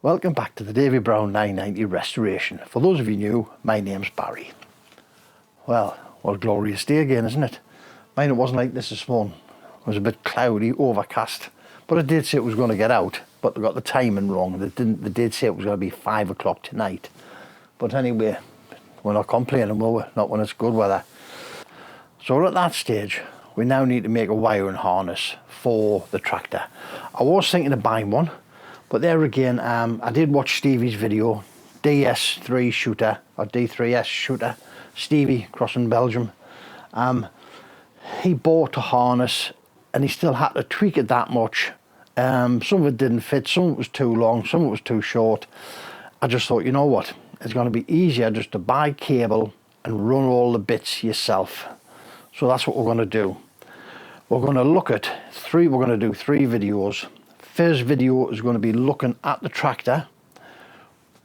Welcome back to the Davy Brown 990 restoration. For those of you new, my name's Barry. Well, what a glorious day again, isn't it? Mine, it wasn't like this morning. It was a bit cloudy, overcast, but it did say it was going to get out, but they got the timing wrong. They did say it was going to be 5 o'clock tonight. But anyway, we're not complaining, will we? Not when it's good weather. So we're at that stage. We now need to make a wiring harness for the tractor. I was thinking of buying one, but there again, I did watch Stevie's video, DS3 shooter, or D3S shooter, Stevie crossing Belgium. He bought a harness and he still had to tweak it that much. Some of it didn't fit, some of it was too long, some of it was too short. I just thought, you know what, it's going to be easier just to buy cable and run all the bits yourself. So that's what we're going to do. We're going to look at we're going to do 3 videos. First video is going to be looking at the tractor.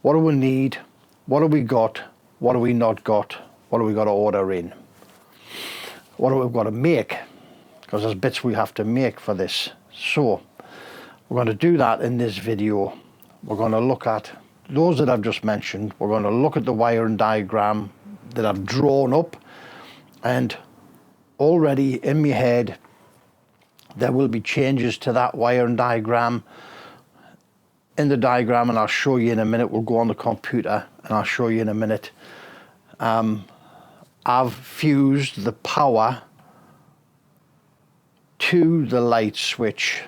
What do we need? What have we got? What have we not got? What have we got to order in? What have we got to make? Because there's bits we have to make for this. So we're going to do that in this video. We're going to look at those that I've just mentioned. We're going to look at the wiring diagram that I've drawn up, and already in my head there will be changes to that wiring diagram in the diagram, and I'll show you in a minute. We'll go on the computer and I'll show you in a minute. I've fused the power to the light switch.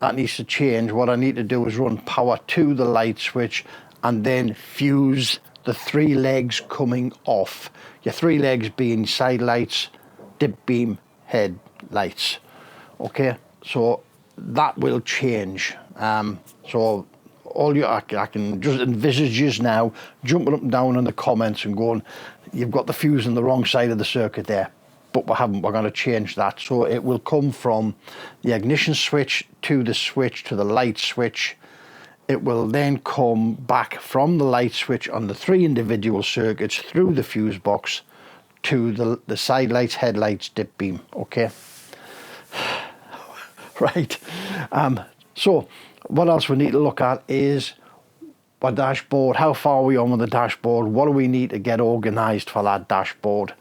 That needs to change. What I need to do is run power to the light switch and then fuse the 3 legs coming off. Your 3 legs being side lights, dip beam, head lights. Okay, so that will change. So all you, I can just envisage you now jumping up and down in the comments and going, you've got the fuse on the wrong side of the circuit there. But we haven't. We're going to change that. So it will come from the ignition switch to the light switch. It will then come back from the light switch on the 3 individual circuits through the fuse box to the side lights, headlights, dip beam. Okay. Right. So what else we need to look at is our dashboard. How far are we on with the dashboard? What do we need to get organized for that dashboard?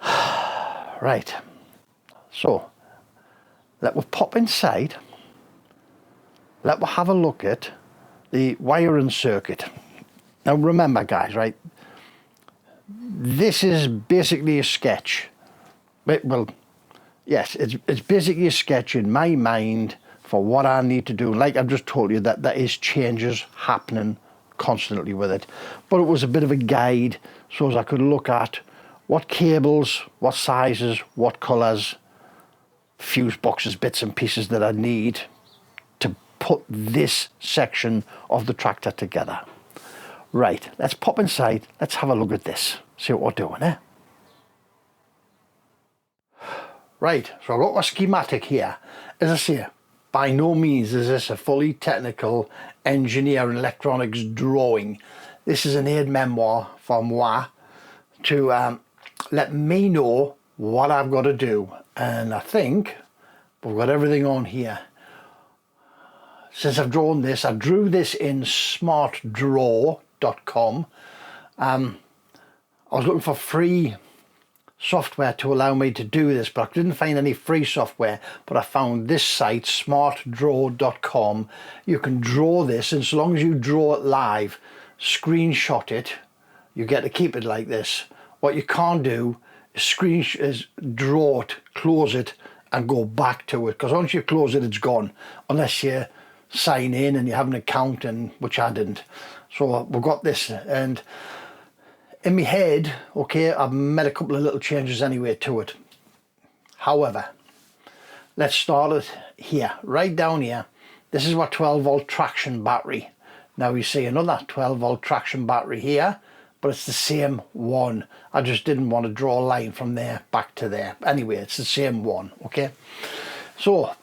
Right. So let us pop inside. Let us have a look at the wiring circuit. Now remember, guys, right, this is basically a sketch. Well, yes, it's basically a sketch in my mind for what I need to do. Like I've just told you, that there is changes happening constantly with it. But it was a bit of a guide so as I could look at what cables, what sizes, what colours, fuse boxes, bits and pieces that I need to put this section of the tractor together. Right, let's pop inside, let's have a look at this, see what we're doing, eh? Right, so I've got my schematic here. As I say, by no means is this a fully technical engineering electronics drawing. This is an aide-memoire for moi to let me know what I've got to do. And I think we've got everything on here. Since I've drawn this, I drew this in smartdraw.com. I was looking for free software to allow me to do this, but I didn't find any free software. But I found this site, smartdraw.com. You can draw this, and so long as you draw it live, screenshot it, you get to keep it like this. What you can't do is draw it, close it, and go back to it, because once you close it, it's gone, unless you sign in and you have an account, and which I didn't. So we've got this, and in my head, okay, I've made a couple of little changes anyway to it. However, let's start it here, right down here. This is our 12-volt traction battery. Now you see another 12-volt traction battery here, but it's the same one. I just didn't want to draw a line from there back to there. Anyway, it's the same one, okay? So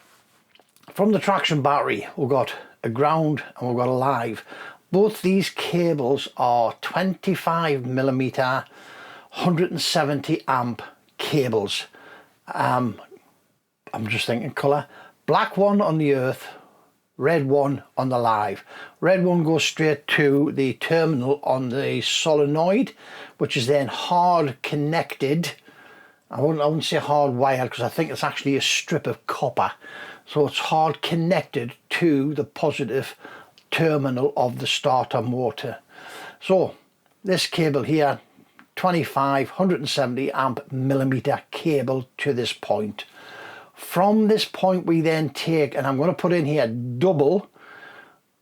from the traction battery, we've got a ground and we've got a live. Both these cables are 25mm 170 amp cables. I'm just thinking colour. Black one on the earth, red one on the live. Red one goes straight to the terminal on the solenoid, which is then hard connected. I wouldn't say hard wired, because I think it's actually a strip of copper. So it's hard connected to the positive terminal of the starter motor. So this cable here, 25 170 amp millimeter cable to this point. From this point we then take, and I'm going to put in here double,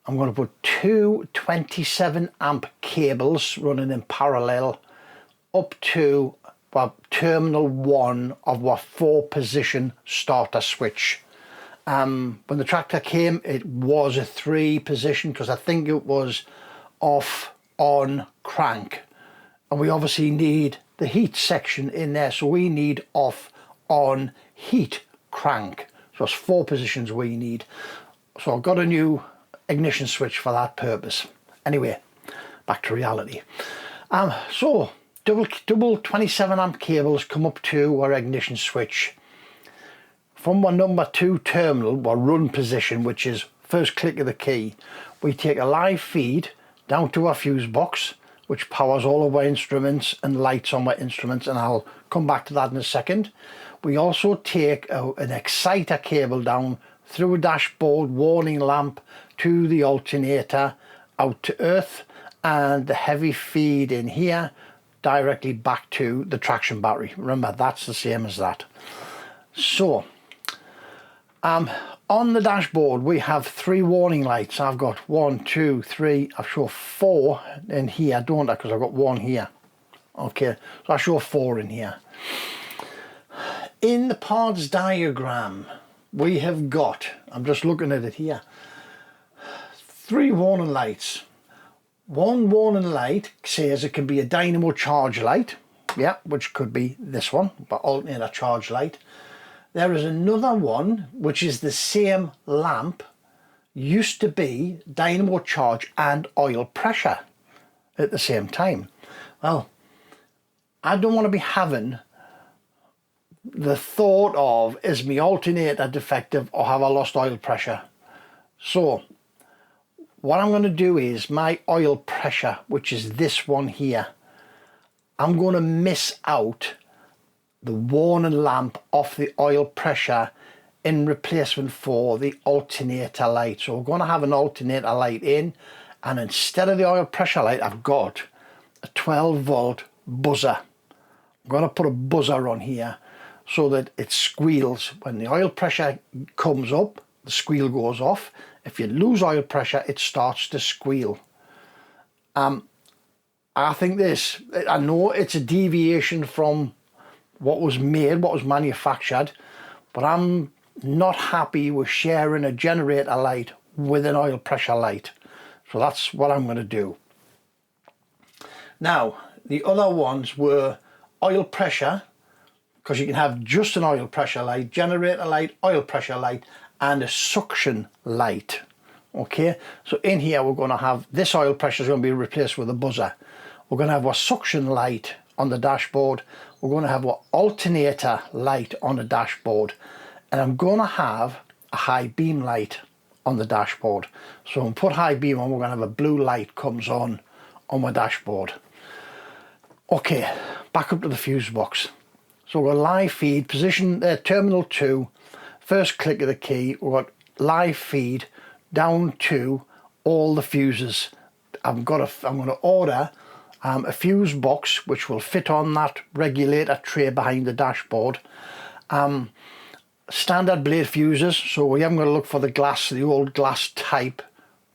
I'm going to put two 27 amp cables running in parallel up to terminal 1 of our 4-position starter switch. When the tractor came, it was a 3-position, because I think it was off, on, crank, and we obviously need the heat section in there, so we need off, on, heat, crank. So it's 4 positions we need. So I've got a new ignition switch for that purpose. Anyway, back to reality. So double 27 amp cables come up to our ignition switch. From our number 2 terminal, our run position, which is first click of the key, we take a live feed down to our fuse box, which powers all of our instruments and lights on our instruments, and I'll come back to that in a second. We also take an exciter cable down through a dashboard warning lamp to the alternator out to earth, and the heavy feed in here directly back to the traction battery. Remember, that's the same as that. So on the dashboard we have 3 warning lights. I've got 1, 2, 3, I show 4 in here, don't I, because I've got 1 here. Okay, so I show 4 in here. In the parts diagram we have got, I'm just looking at it here, 3 warning lights. One warning light says it can be a dynamo charge light, yeah, which could be this one, but alternator charge light. There is another one which is the same lamp, used to be dynamo charge and oil pressure at the same time. Well, I don't want to be having the thought of, is my alternator defective or have I lost oil pressure? So what I'm going to do is my oil pressure, which is this one here, I'm going to miss out the warning lamp off the oil pressure in replacement for the alternator light. So we're going to have an alternator light in, and instead of the oil pressure light I've got a 12 volt buzzer. I'm going to put a buzzer on here so that it squeals. When the oil pressure comes up, the squeal goes off. If you lose oil pressure, it starts to squeal. I think this, I know it's a deviation from what was made, what was manufactured, but I'm not happy with sharing a generator light with an oil pressure light. So that's what I'm going to do. Now, the other ones were oil pressure, because you can have just an oil pressure light, generator light, oil pressure light, and a suction light. Okay, so in here we're going to have this oil pressure is going to be replaced with a buzzer. We're going to have our suction light on the dashboard. We're going to have our alternator light on the dashboard, and I'm going to have a high beam light on the dashboard. So when we put high beam on, we're going to have a blue light comes on my dashboard. Okay, back up to the fuse box. So we've got live feed, position terminal 2, first click of the key, we've got live feed down to all the fuses. I'm going to order a fuse box which will fit on that regulator tray behind the dashboard. Standard blade fuses, so we haven't got to look for the glass, the old glass type.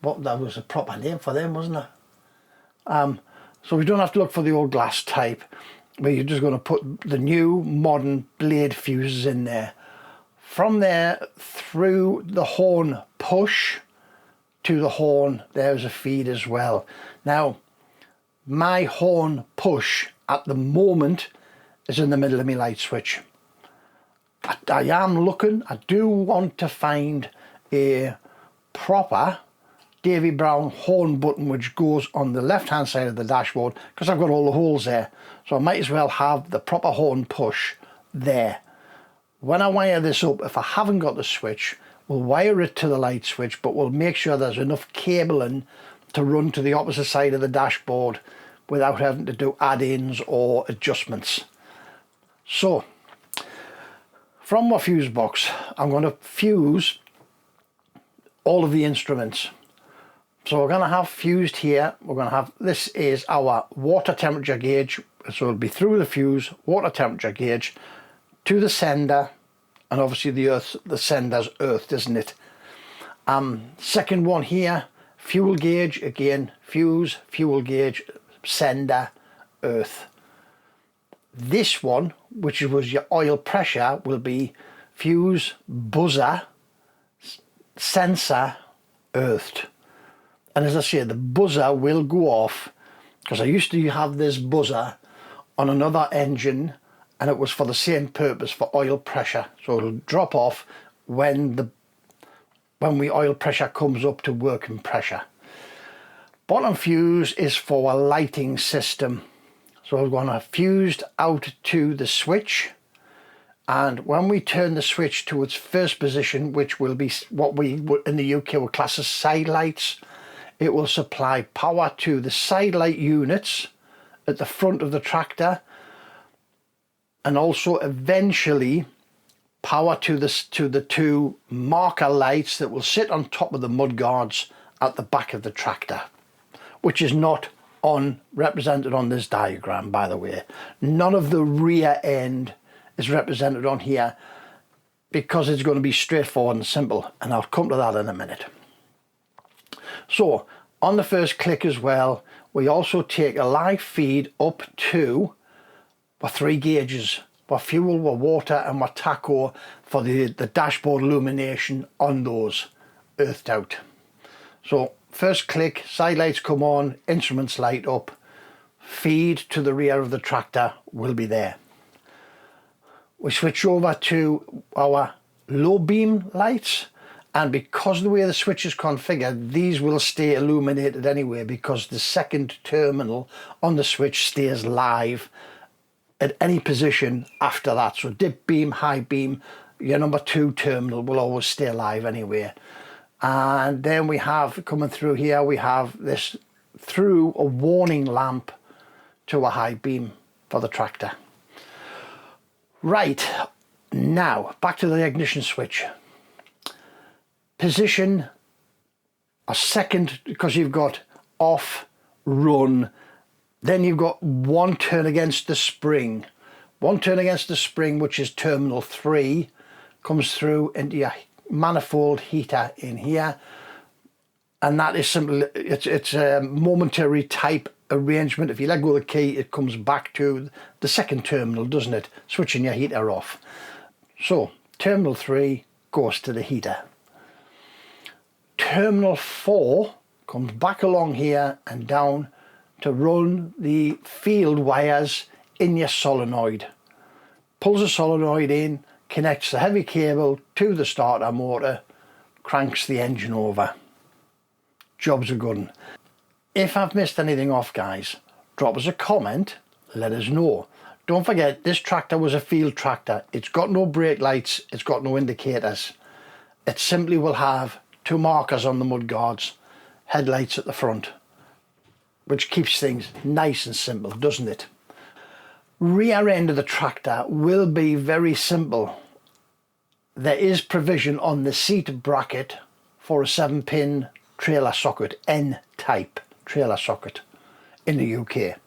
What, that was a proper name for them, wasn't it? So we don't have to look for the old glass type, but you're just going to put the new modern blade fuses in there. From there through the horn push to the horn, there's a feed as well. Now my horn push at the moment is in the middle of my light switch. I am looking, I do want to find a proper Davy Brown horn button which goes on the left hand side of the dashboard, because I've got all the holes there, so I might as well have the proper horn push there. When I wire this up, if I haven't got the switch, we'll wire it to the light switch, but we'll make sure there's enough cabling to run to the opposite side of the dashboard without having to do add-ins or adjustments. So from my fuse box, I'm going to fuse all of the instruments. So we're going to have fused here, we're going to have, this is our water temperature gauge, so it'll be through the fuse, water temperature gauge, to the sender, and obviously the sender's earthed, isn't it? Second one here, fuel gauge, again, fuse, fuel gauge, sender, earth. This one, which was your oil pressure, will be fuse, buzzer, sensor, earthed. And as I say, the buzzer will go off, because I used to have this buzzer on another engine, and it was for the same purpose, for oil pressure. So it'll drop off when the oil pressure comes up to working pressure. Bottom fuse is for a lighting system. So we're going to fused out to the switch, and when we turn the switch to its first position, which will be what we in the UK would class as side lights, it will supply power to the side light units at the front of the tractor, and also eventually power to the two marker lights that will sit on top of the mudguards at the back of the tractor, which is not represented on this diagram, by the way. None of the rear end is represented on here because it's going to be straightforward and simple, and I'll come to that in a minute. So on the first click as well, we also take a live feed up to our 3 gauges, for fuel, for water, and for tacho for the dashboard illumination on those earthed out. So first click, side lights come on, instruments light up, feed to the rear of the tractor will be there. We switch over to our low beam lights, and because of the way the switch is configured, these will stay illuminated anyway, because the second terminal on the switch stays live at any position after that. So dip beam, high beam, your number 2 terminal will always stay live anyway. And then we have, coming through here, we have this through a warning lamp to a high beam for the tractor. Right, now back to the ignition switch. Position a second, because you've got off, run, then you've got 1 turn against the spring. 1 turn against the spring, which is terminal 3, comes through into your manifold heater in here, and that is simply, it's a momentary type arrangement. If you let go of the key, it comes back to the second terminal, doesn't it, switching your heater off. So terminal 3 goes to the heater. Terminal 4 comes back along here and down to run the field wires in your solenoid. Pulls the solenoid in, connects the heavy cable to the starter motor, cranks the engine over. Job's a good one. If I've missed anything off, guys, drop us a comment, let us know. Don't forget, this tractor was a field tractor. It's got no brake lights, it's got no indicators. It simply will have 2 markers on the mudguards, headlights at the front, which keeps things nice and simple, doesn't it? Rear end of the tractor will be very simple. There is provision on the seat bracket for a 7-pin trailer socket, N-type trailer socket in the UK.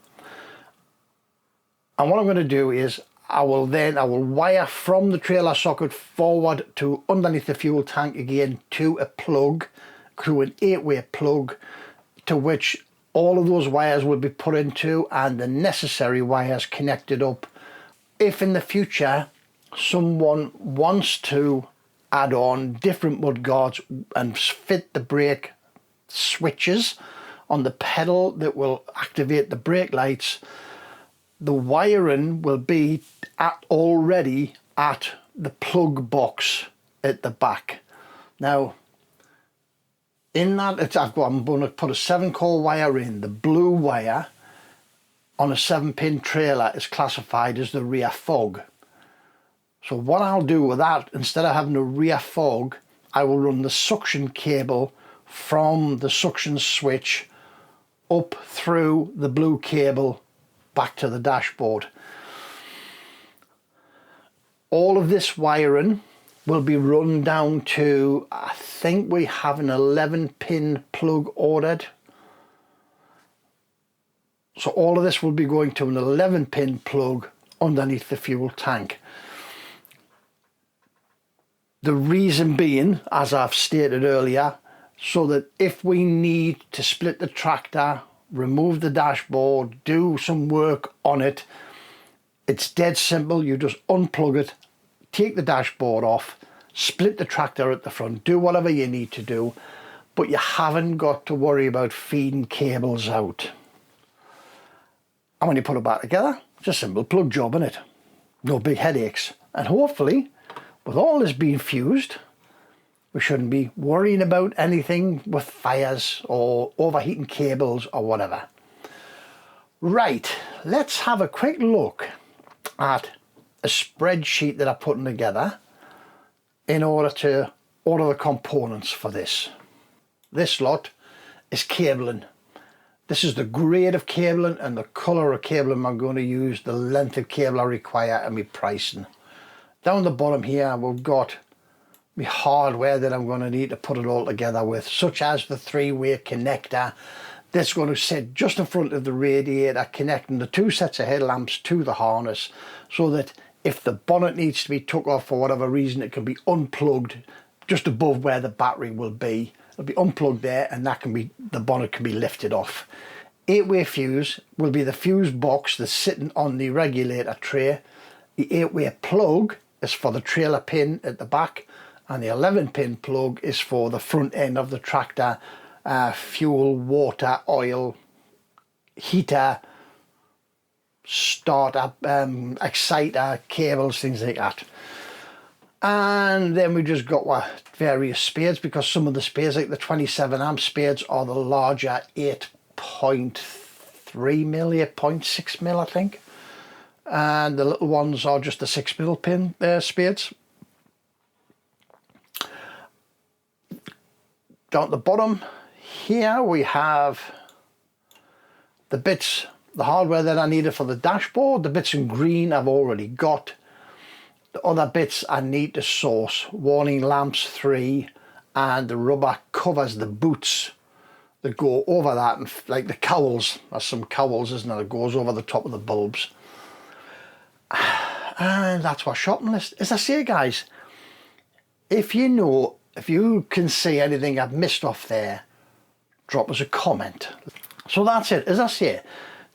And what I'm going to do is I will wire from the trailer socket forward to underneath the fuel tank again to a plug, to an 8-way plug, to which all of those wires will be put into, and the necessary wires connected up. If in the future someone wants to add on different mudguards and fit the brake switches on the pedal that will activate the brake lights, the wiring will be already at the plug box at the back. Now in that, I'm going to put a 7-core wire in. The blue wire on a 7-pin trailer is classified as the rear fog. So what I'll do with that, instead of having a rear fog, I will run the suction cable from the suction switch up through the blue cable back to the dashboard. All of this wiring will be run down to, I think we have an 11-pin plug ordered. So all of this will be going to an 11-pin plug underneath the fuel tank. The reason being, as I've stated earlier, so that if we need to split the tractor, remove the dashboard, do some work on it, it's dead simple. You just unplug it, take the dashboard off, split the tractor at the front, do whatever you need to do, but you haven't got to worry about feeding cables out. And when you put it back together, it's a simple plug job, isn't it? No big headaches. And hopefully, with all this being fused, we shouldn't be worrying about anything with fires or overheating cables or whatever. Right, let's have a quick look at a spreadsheet that I'm putting together in order to order the components for this. This lot is cabling. This is the grade of cabling and the colour of cabling I'm going to use, the length of cable I require, and my pricing. Down the bottom here we've got my hardware that I'm going to need to put it all together with, such as the 3-way connector that's going to sit just in front of the radiator, connecting the 2 sets of headlamps to the harness, so that if the bonnet needs to be took off for whatever reason, it can be unplugged just above where the battery will be. It'll be unplugged there, and that can be, the bonnet can be lifted off. 8-way fuse will be the fuse box that's sitting on the regulator tray. The 8-way plug is for the trailer pin at the back, and the 11-pin plug is for the front end of the tractor, fuel, water, oil, heater, starter, exciter, cables, things like that. And then we just got various spades, because some of the spades, like the 27 amp spades, are the larger 8.3 mil, 8.6 mil I think, and the little ones are just the 6 mil pin spades. Down at the bottom here we have the bits, the hardware that I needed for the dashboard. The bits in green I've already got. The other bits I need to source: warning lamps 3 and the rubber covers, the boots that go over that, and like the cowls, there's some cowls, isn't there, that goes over the top of the bulbs. And that's what shopping list. As I say, guys, if you know, if you can see anything I've missed off there, drop us a comment. So that's it. As I say,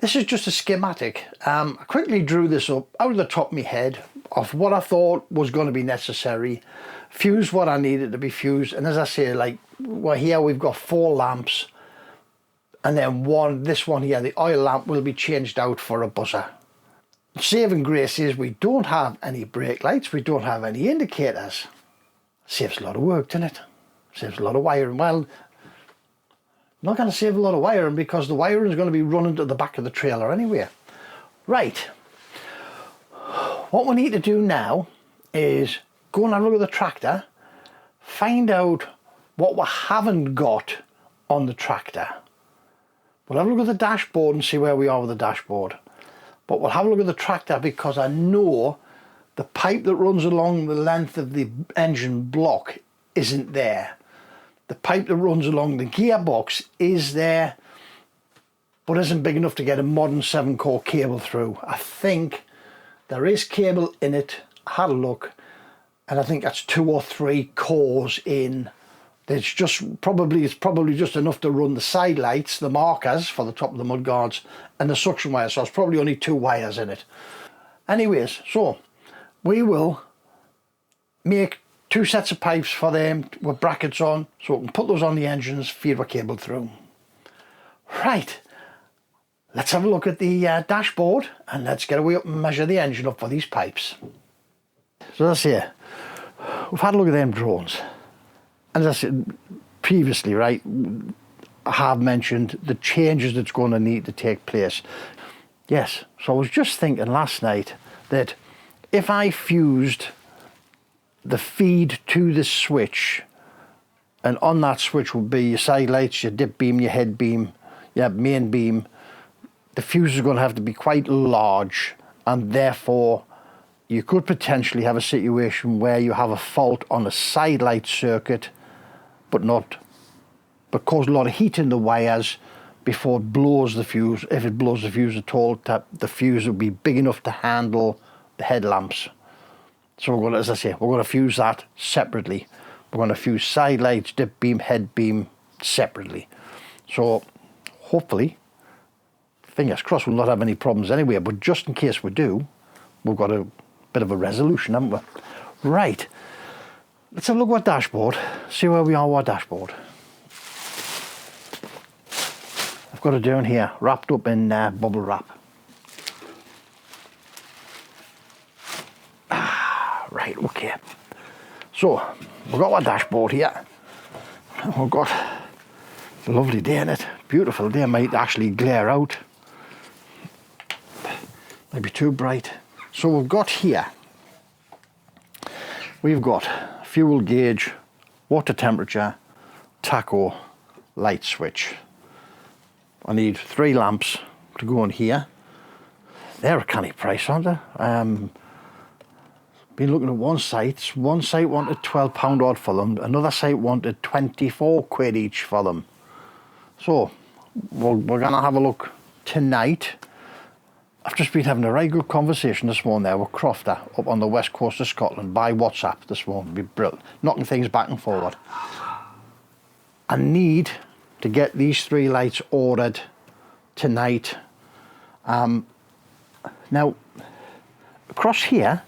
this is just a schematic. I quickly drew this up out of the top of my head of what I thought was going to be necessary, fused what I needed to be fused, and as I say, like, well, here we've got 4 lamps, and then this one here, the oil lamp, will be changed out for a buzzer. Saving grace is we don't have any brake lights, we don't have any indicators. Saves a lot of work, doesn't it? Saves a lot of wiring. Well, not going to save a lot of wiring, because the wiring is going to be running to the back of the trailer anyway. Right, what we need to do now is go and have a look at the tractor, find out what we haven't got on the tractor. We'll have a look at the dashboard and see where we are with the dashboard, but we'll have a look at the tractor, because I know the pipe that runs along the length of the engine block isn't there. The pipe that runs along the gearbox is there, but isn't big enough to get a modern 7-core cable through. I think there is cable in it. I had a look, and I think that's 2 or 3 cores in. It's probably just enough to run the side lights, the markers for the top of the mudguards, and the suction wire. So it's probably only 2 wires in it. Anyways, so we will make 2 sets of pipes for them with brackets on, so we can put those on the engines, feed our cable through. Right, let's have a look at the dashboard, and let's get away up and measure the engine up for these pipes. So that's here. We've had a look at them drones. And as I said previously, right, I have mentioned the changes that's going to need to take place. Yes, so I was just thinking last night that if I fused the feed to the switch and on that switch will be your side lights, your dip beam, your head beam, your main beam. The fuse is going to have to be quite large, and therefore you could potentially have a situation where you have a fault on a side light circuit but cause a lot of heat in the wires before it blows the fuse. If it blows the fuse at all, the fuse will be big enough to handle the headlamps. So we're going to, as I say, we're going to fuse that separately. We're going to fuse side lights, dip beam, head beam separately. So hopefully, fingers crossed, we'll not have any problems anyway, but just in case we do, we've got a bit of a resolution, haven't we? Right, let's have a look at our dashboard, see where we are with our dashboard. I've got it down here, wrapped up in bubble wrap. Right, okay. So, we've got our dashboard here. We've got a lovely day in it. Beautiful day, might actually glare out. Might be too bright. So we've got here, we've got fuel gauge, water temperature, tacho, light switch. I need 3 lamps to go in here. They're a canny price, aren't they? Been looking at one site wanted £12 odd for them, another site wanted 24 quid each for them. So we're gonna have a look tonight. I've just been having a very good conversation this morning there with Crofter up on the west coast of Scotland by WhatsApp this morning. Be brilliant, knocking things back and forward. I need to get these 3 lights ordered tonight. Now across here,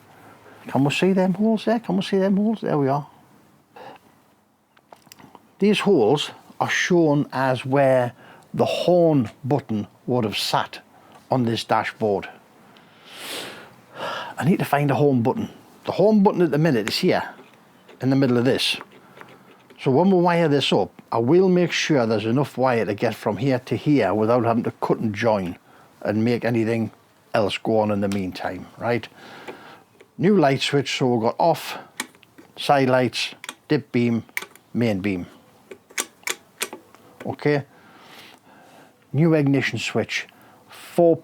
can we see them holes there? Can we see them holes? There we are. These holes are shown as where the horn button would have sat on this dashboard. I need to find a home button. The home button at the minute is here in the middle of this. So when we wire this up, I will make sure there's enough wire to get from here to here without having to cut and join and make anything else go on in the meantime, right? New light switch, so we've got off, side lights, dip beam, main beam. Okay. New ignition switch, 4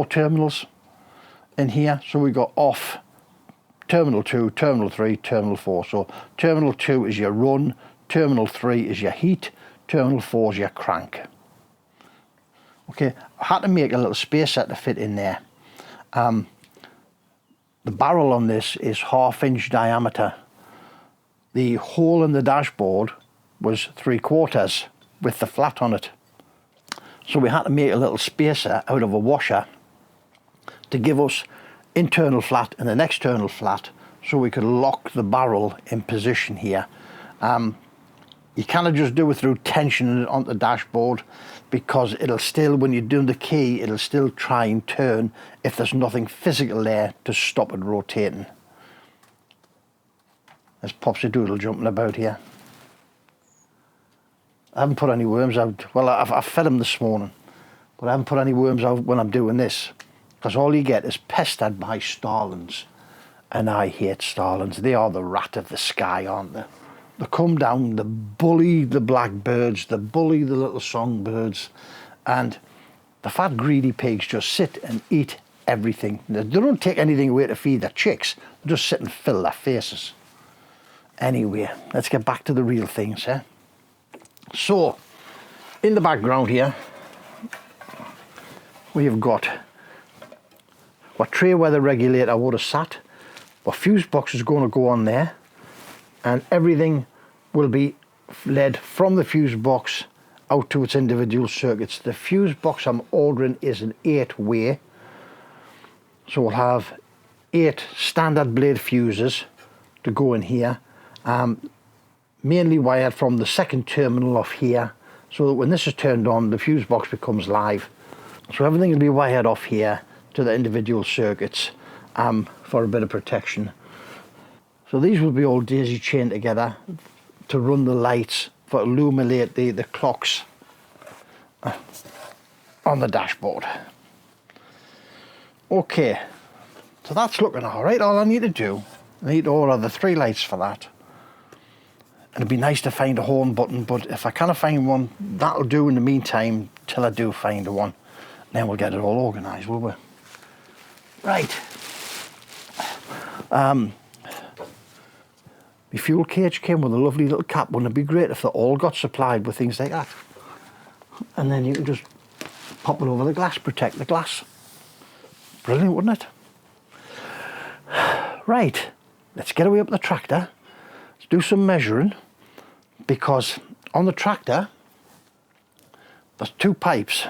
terminals in here. So we got off, terminal 2, terminal 3, terminal 4. So terminal 2 is your run, terminal 3 is your heat, terminal 4 is your crank. Okay, I had to make a little spacer to fit in there. The barrel on this is 1/2 inch diameter. The hole in the dashboard was 3/4 with the flat on it. So we had to make a little spacer out of a washer to give us internal flat and an external flat so we could lock the barrel in position here. You cannot just do it through tensioning it onto the dashboard, because it'll still, when you're doing the key, it'll still try and turn if there's nothing physical there to stop it rotating. There's Popsy Doodle jumping about here. I haven't put any worms out. Well, I've fed him this morning, but I haven't put any worms out when I'm doing this, because all you get is pestered by starlings, and I hate starlings. They are the rat of the sky, aren't they? They come down, they bully the blackbirds, they bully the little songbirds, and the fat greedy pigs just sit and eat everything. They don't take anything away to feed their chicks, they just sit and fill their faces. Anyway, let's get back to the real things, eh? So, in the background here, we have got what tray weather regulator would have sat, what fuse box is going to go on there, and everything will be led from the fuse box out to its individual circuits. The fuse box I'm ordering is an 8-way, so we'll have 8 standard blade fuses to go in here, mainly wired from the second terminal off here, so that when this is turned on, the fuse box becomes live. So everything will be wired off here to the individual circuits for a bit of protection. So these will be all daisy chained together to run the lights for illuminate the clocks on the dashboard. Okay, so that's looking all right. All I need to do, I need to order the 3 lights for that. And it'd be nice to find a horn button, but if I can't find one, that'll do in the meantime till I do find one. Then we'll get it all organised, will we? Right. My fuel cage came with a lovely little cap. Wouldn't it be great if they all got supplied with things like that? And then you can just pop it over the glass, protect the glass. Brilliant, wouldn't it? Right, let's get away up the tractor. Let's do some measuring, because on the tractor there's two pipes.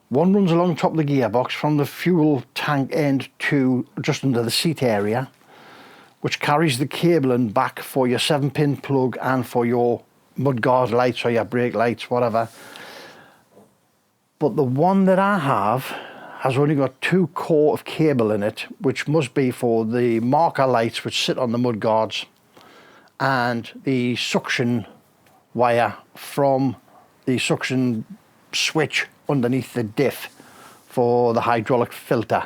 One runs along top of the gearbox from the fuel tank end to just under the seat area, which carries the cabling back for your 7-pin plug and for your mudguard lights or your brake lights, whatever. But the one that I have has only got 2 core of cable in it, which must be for the marker lights which sit on the mudguards and the suction wire from the suction switch underneath the diff for the hydraulic filter.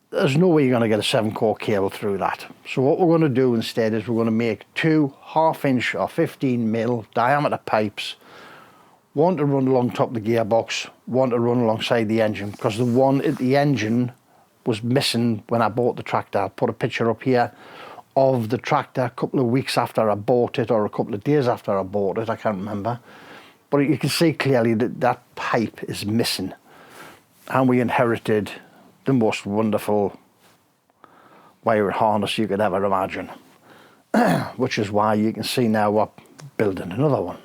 There's no way you're going to get a 7-core cable through that. So what we're going to do instead is we're going to make 2 half-inch or 15mm diameter pipes, one to run along top of the gearbox, one to run alongside the engine, because the one at the engine was missing when I bought the tractor. I'll put a picture up here of the tractor a couple of weeks after I bought it, or a couple of days after I bought it, I can't remember. But you can see clearly that that pipe is missing, and we inherited the most wonderful wiring harness you could ever imagine. Which is why you can see now we're building another one.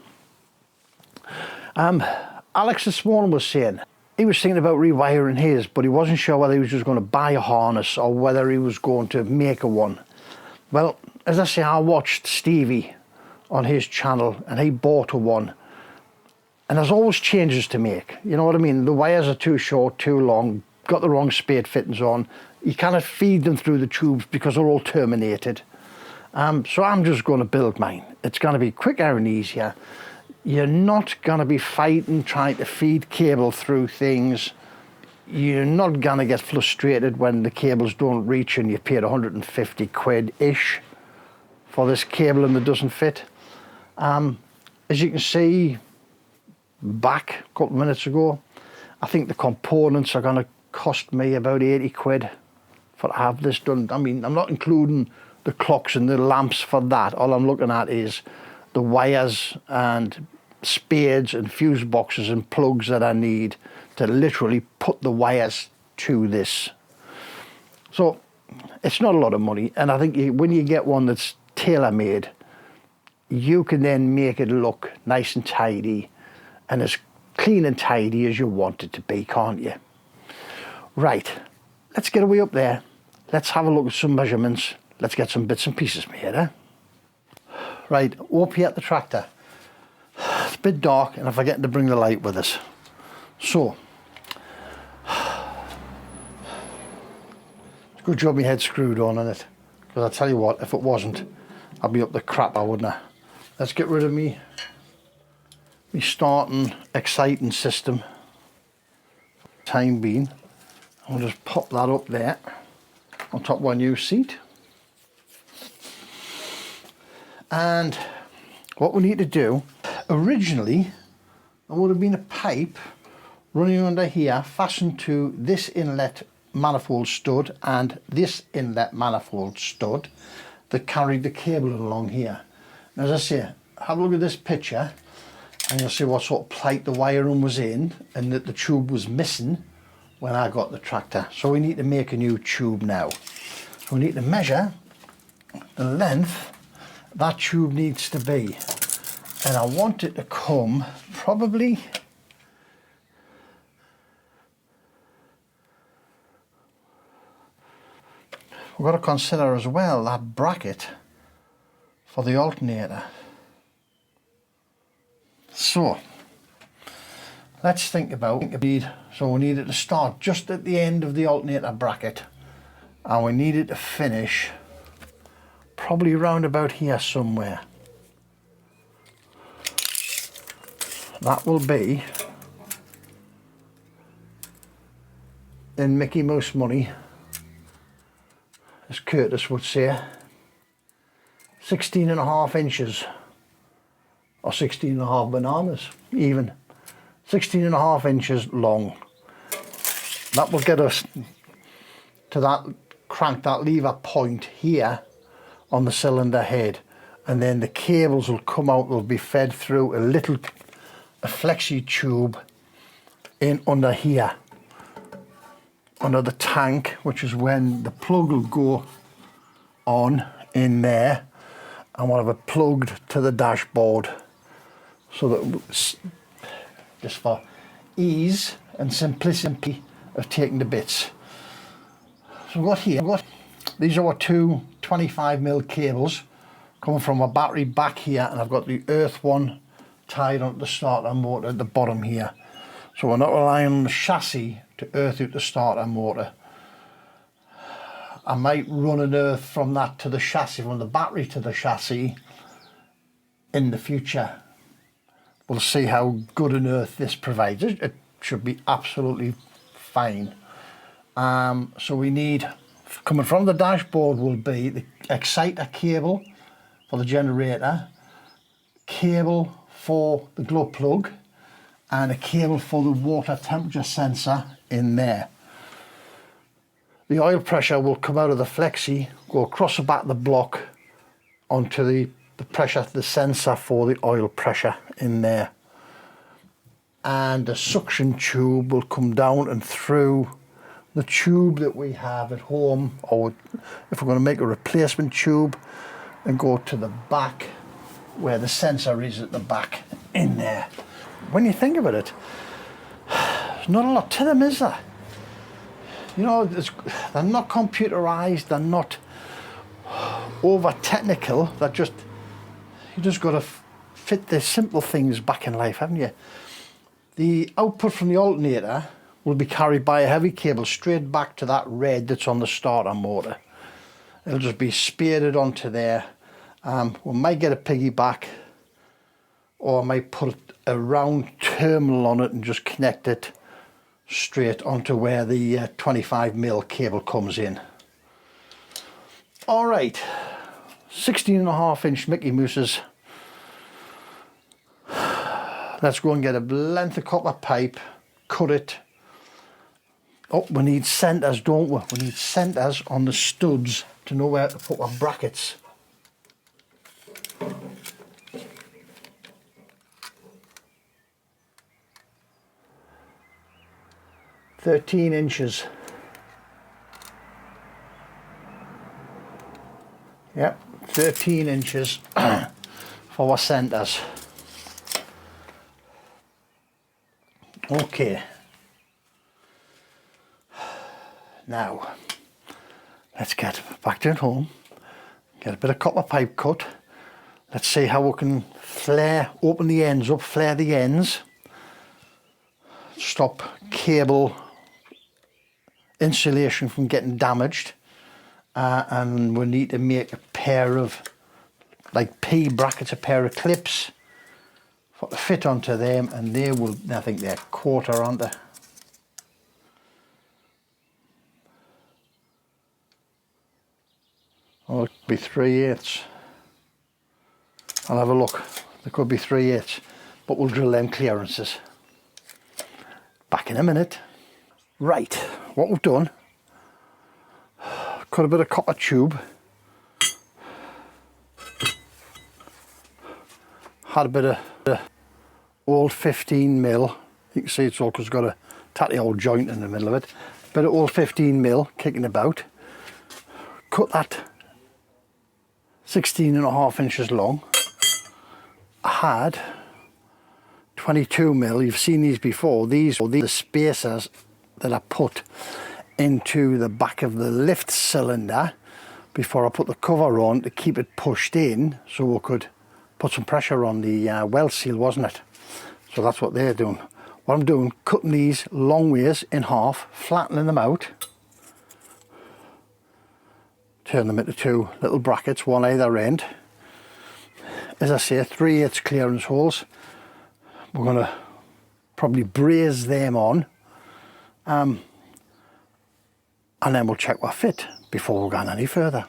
Alex this morning was saying he was thinking about rewiring his, but he wasn't sure whether he was just going to buy a harness or whether he was going to make a one. Well, as I say, I watched Stevie on his channel and he bought a one. And there's always changes to make, you know what I mean? The wires are too short, too long, got the wrong spade fittings on. You cannot feed them through the tubes because they're all terminated. So I'm just going to build mine. It's going to be quicker and easier. You're not going to be fighting trying to feed cable through things. You're not going to get frustrated when the cables don't reach and you paid 150 quid-ish for this cabling that doesn't fit. As you can see, back a couple of minutes ago, I think the components are going to cost me about 80 quid for to have this done. I mean, I'm not including the clocks and the lamps for that. All I'm looking at is the wires and spades and fuse boxes and plugs that I need to literally put the wires to this. So it's not a lot of money, and I think when you get one that's tailor-made, you can then make it look nice and tidy and as clean and tidy as you want it to be, can't you? Right, let's get away up there. Let's have a look at some measurements. Let's get some bits and pieces made, eh? Right, up here at the tractor. It's a bit dark and I'm forgetting to bring the light with us. So, it's a good job my head's screwed on it. Because I tell you what, if it wasn't, I'd be up the crap, I wouldn't I? Let's get rid of me starting exciting system. Time being, I'll just pop that up there on top of our new seat. And what we need to do, originally there would have been a pipe running under here fastened to this inlet manifold stud and this inlet manifold stud that carried the cable along here. And as I say, have a look at this picture and you'll see what sort of plight the wiring was in and that the tube was missing when I got the tractor. So we need to make a new tube now. So we need to measure the length that tube needs to be, and I want it to come probably we've got to consider as well that bracket for the alternator. So let's think about it. So we need it to start just at the end of the alternator bracket and we need it to finish probably around about here somewhere. That will be, in Mickey Mouse money, as Curtis would say, 16.5 inches, or 16.5 bananas even, 16.5 inches long. That will get us to that, crank that lever point here on the cylinder head, and then the cables will come out. They'll be fed through a flexi tube in under here, under the tank, which is when the plug will go on in there, and we'll have it plugged to the dashboard, so that just for ease and simplicity of taking the bits. So we've got here, these are our two 25mm cables coming from a battery back here, and I've got the earth one tied onto the starter motor at the bottom here. So we're not relying on the chassis to earth out the starter motor. I might run an earth from that to the chassis, from the battery to the chassis in the future. We'll see how good an earth this provides. It should be absolutely fine. So we need, coming from the dashboard, will be the exciter cable for the generator, cable for the glow plug, and a cable for the water temperature sensor in there. The oil pressure will come out of the flexi, go across the back of the block onto the pressure, the sensor for the oil pressure in there. And the suction tube will come down and through the tube that we have at home, or if we're going to make a replacement tube, and go to the back where the sensor is at the back in there. When you think about it, there's not a lot to them, is there? You know, they're not computerized, they're not over technical, they're just, you just got to fit the simple things back in life, haven't you? The output from the alternator will be carried by a heavy cable straight back to that red that's on the starter motor. It'll just be speared onto there. We might get a piggyback, or I might put a round terminal on it and just connect it straight onto where the 25mm cable comes in. Alright, 16.5-inch Mickey Mousses. Let's go and get a length of copper pipe, cut it. Oh, we need centres, don't we? We need centres on the studs to know where to put our brackets. "13 inches. Yep, 13 inches for our centres. Okay. Now, let's get back to home, get a bit of copper pipe cut. Let's see how we can open the ends up, flare the ends, stop cable insulation from getting damaged, and we need to make a pair of, like P brackets, a pair of clips to fit onto them, and they will, I think they're 1/4, aren't they? Oh, it could be 3/8. I'll have a look. There could be 3/8, but we'll drill them clearances. Back in a minute. Right, what we've done, cut a bit of copper tube, had a bit of old 15mm, you can see it's all because it's got a tatty old joint in the middle of it, bit of old 15mm kicking about, cut that 16.5 inches long. I had 22mm, you've seen these before, these are the spacers that I put into the back of the lift cylinder before I put the cover on to keep it pushed in, so we could put some pressure on the well seal, wasn't it? So that's what they're doing. What I'm doing, cutting these long ways in half, flattening them out, turn them into two little brackets, one either end. As I say, 3/8 clearance holes. We're going to probably braze them on, and then we'll check what fit before we go any further.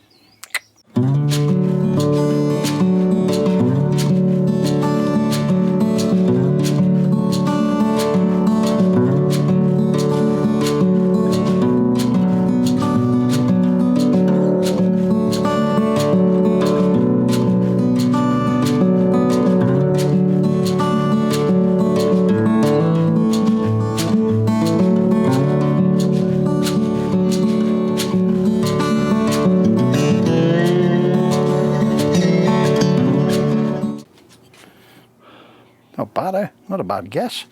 Not bad, eh? Not a bad guess.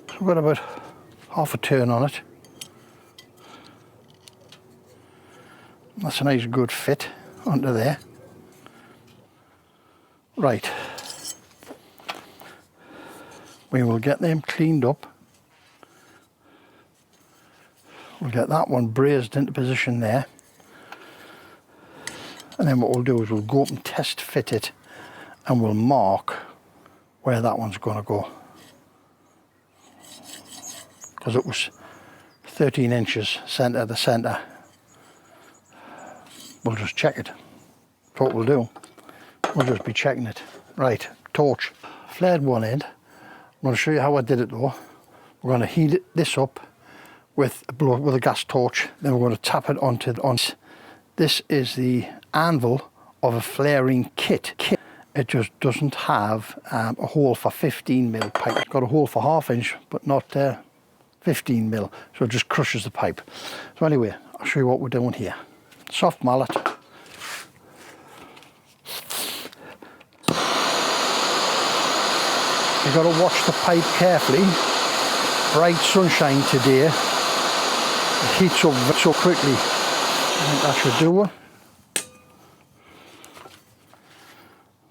So we've got about half a turn on it. That's a nice good fit onto there. Right. We will get them cleaned up. We'll get that one brazed into position there. And then what we'll do is we'll go up and test fit it, and we'll mark where that one's going to go. Because it was 13 inches centre to centre. We'll just check it. That's what we'll do. We'll just be checking it. Right, torch. Flared one end. I'm going to show you how I did it though. We're going to heat this up with a gas torch. Then we're going to tap it onto this is the anvil of a flaring kit. It just doesn't have a hole for 15mm pipe. It's got a hole for 1/2 inch, but not 15mm, so it just crushes the pipe. So anyway, I'll show you what we're doing here. Soft mallet. You've got to watch the pipe carefully. Bright sunshine today. It heats up so quickly. I think that should do it.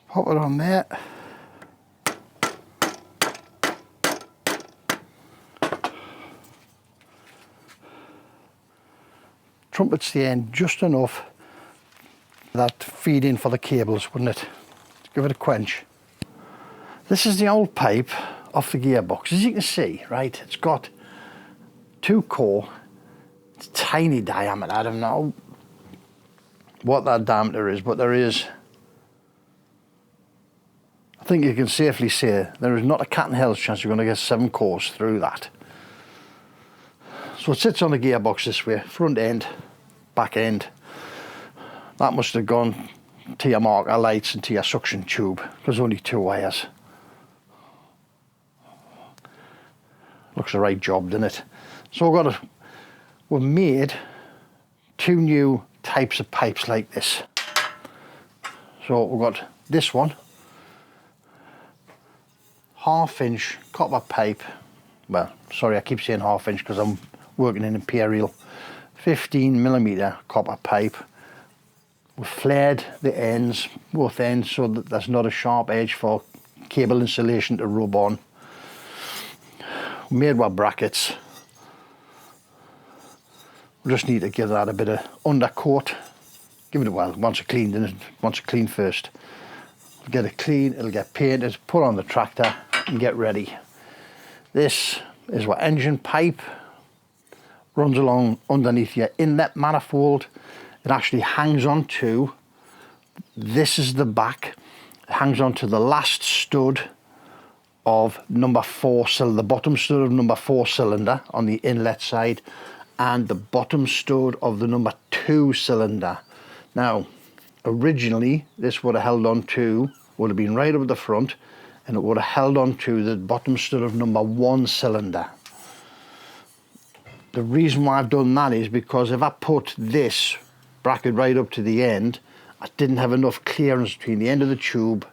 Pop it on there. Trumpets the end just enough that feed in for the cables, wouldn't it? Give it a quench. This is the old pipe off the gearbox. As you can see, right, it's got 2 core. It's tiny diameter. I don't know what that diameter is, but there is, I think you can safely say there is not a cat and hell's chance you're going to get 7 cores through that. So it sits on the gearbox this way, front end, back end. That must have gone to your marker lights and to your suction tube, because only 2 wires. Looks the right job, doesn't it? So we've made 2 new types of pipes like this. So we've got this one, 1/2 inch copper pipe. Well, sorry, I keep saying 1/2 inch because I'm working in imperial. 15mm copper pipe. We've flared the ends, both ends, so that there's not a sharp edge for cable insulation to rub on. We made our brackets. We just need to give that a bit of undercoat. Give it a while, once it cleaned, and once it cleaned first. We'll get it clean, it'll get painted, put on the tractor and get ready. This is what engine pipe runs along underneath your inlet manifold. It actually hangs on to, this is the back, it hangs on to the last stud of number 4 cylinder, the bottom stud of number 4 cylinder on the inlet side, and the bottom stud of the number 2 cylinder. Now, originally this would have held on to, would have been right up at the front, and it would have held on to the bottom stud of number 1 cylinder. The reason why I've done that is because if I put this bracket right up to the end, I didn't have enough clearance between the end of the tube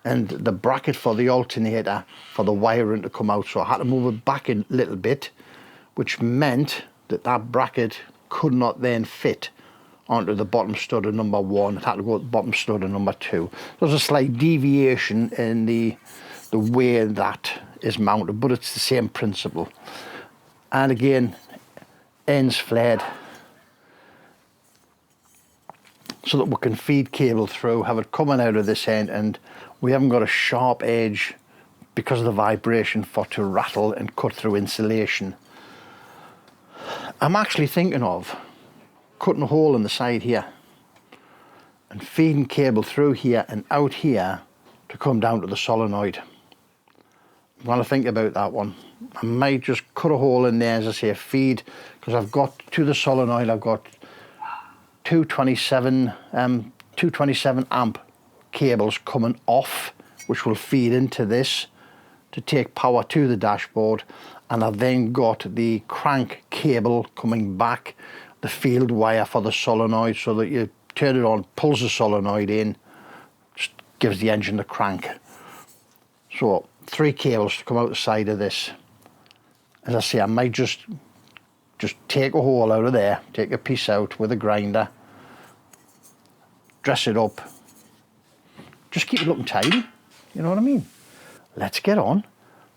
and the bracket for the alternator for the wiring to come out, so I had to move it back a little bit, which meant that that bracket could not then fit onto the bottom stud of number 1. It had to go to the bottom stud of number 2. There's a slight deviation in the way that is mounted, but it's the same principle. And again, ends flared so that we can feed cable through, have it coming out of this end, and we haven't got a sharp edge because of the vibration for to rattle and cut through insulation. I'm actually thinking of cutting a hole in the side here and feeding cable through here and out here to come down to the solenoid. I'm going to think about that one. I might just cut a hole in there, as I say, feed, because I've got to the solenoid, I've got 227 amp cables coming off, which will feed into this to take power to the dashboard, and I've then got the crank cable coming back the field wire for the solenoid, so that you turn it on, pulls the solenoid in, just gives the engine the crank. So 3 cables to come out the side of this. As I say, I might just take a hole out of there, take a piece out with a grinder, dress it up, just keep it looking tidy, you know what I mean? Let's get on,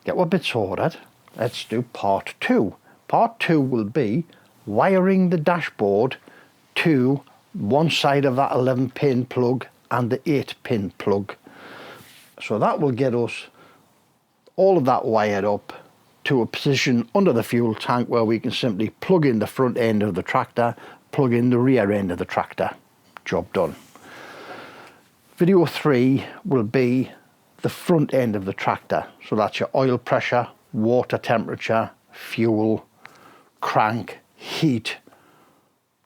get our bits ordered. Let's do part 2. Part 2 will be wiring the dashboard to one side of that 11-pin plug and the 8-pin plug. So that will get us all of that wired up to a position under the fuel tank where we can simply plug in the front end of the tractor, plug in the rear end of the tractor. Job done. Video 3 will be the front end of the tractor. So that's your oil pressure, water temperature, fuel, crank, heat,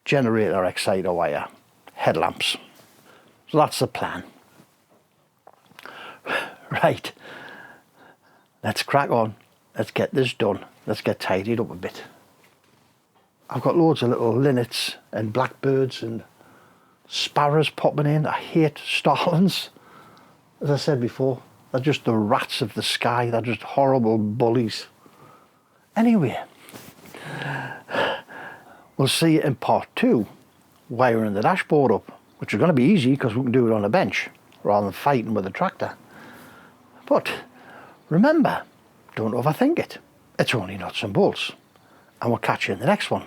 generator exciter wire, headlamps. So that's the plan. Right, let's crack on. Let's get this done. Let's get tidied up a bit. I've got loads of little linnets and blackbirds and sparrows popping in. I hate starlings. As I said before, they're just the rats of the sky. They're just horrible bullies. Anyway, we'll see you in part 2, wiring the dashboard up, which is going to be easy because we can do it on a bench rather than fighting with a tractor. But remember, don't overthink it. It's only nuts and bolts. And we'll catch you in the next one.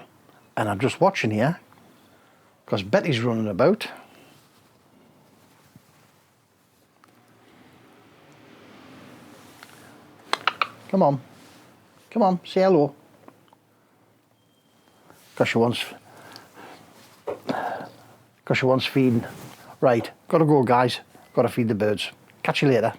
And I'm just watching here because Betty's running about. Come on. Come on, say hello. Because she wants feeding. Right, gotta go guys. Gotta feed the birds. Catch you later.